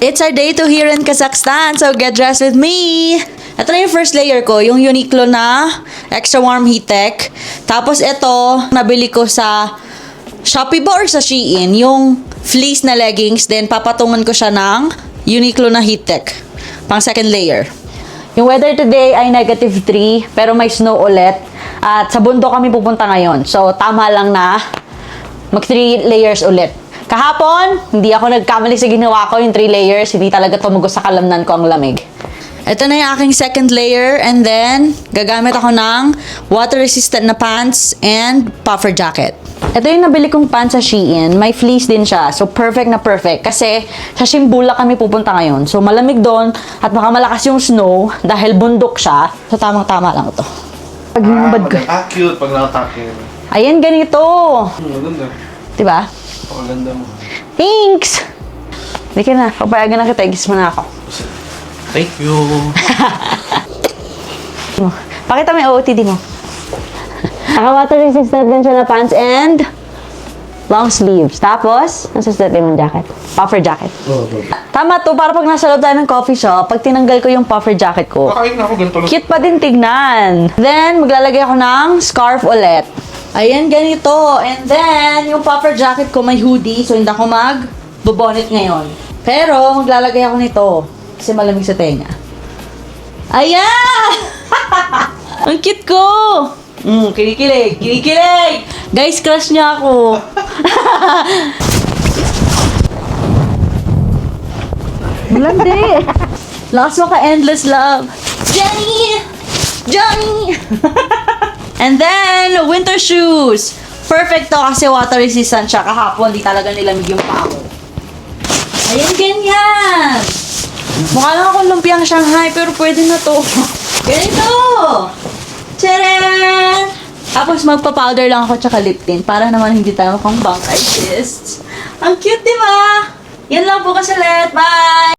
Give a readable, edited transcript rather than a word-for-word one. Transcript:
It's our day 2 here in Kazakhstan, so get dressed with me! Ito na yung first layer ko, yung Uniqlo na Extra Warm Heat Tech. Tapos ito, nabili ko sa Shopee ba or sa Shein, yung fleece na leggings, then papatungan ko siya ng Uniqlo na Heat Tech, pang second layer. Yung weather today ay -3, pero may snow ulit. At sa bundok kami pupunta ngayon, so tama lang na mag 3 layers ulit. Kahapon, hindi ako nagkamali sa ginawa ko, yung 3 layers, hindi talaga tumugos sa kalamnan ko ang lamig. Ito na yung aking second layer, and then, gagamit ako ng water-resistant na pants and puffer jacket. Ito yung nabili kong pants sa Shein, may fleece din siya, so perfect na perfect. Kasi sa Shimbula kami pupunta ngayon, so malamig doon, at baka malakas yung snow, dahil bundok siya, so tamang-tama lang ito. Cute pag nakatake. Ayan, ganito. Maganda. Diba? Paganda mo. Thanks! Hindi ka na. Papayagan na kita. Igis mo na ako. Thank you. Pakita mo yung OOTD mo. Naka-water resistant din siya na pants and long sleeves. Tapos, nasa step yung jacket. Puffer jacket. Tama to. Para pag nasa loob tayo ng coffee shop, pag tinanggal ko yung puffer jacket ko, Kakain na ako ganito lang. cute pa din tignan. Then, maglalagay ako ng scarf ulit. Ayan, ganito. And then, yung puffer jacket ko may hoodie, so hindi ako mag-bonnet ngayon. Pero, maglalagay ako nito kasi malamig sa tenga. Ayan! Ang cute ko! Kinikilig! Kinikilig! Guys, crush niya ako. Malandi! Lakas mo ka endless love. Johnny! Johnny! And then, winter shoes. Perfect to kasi water resistant siya. Kahapon, di talaga nilamig yung paa ko. Ayan, ganyan. Mukha lang akong lumpiang Shanghai, pero pwede na to. Ganito! Tcharan! Tapos magpa-powder lang ako tsaka lip tint para naman hindi tayo mukhang bank artists. Ang cute, di ba? Yan lang po kasi ulit. Bye!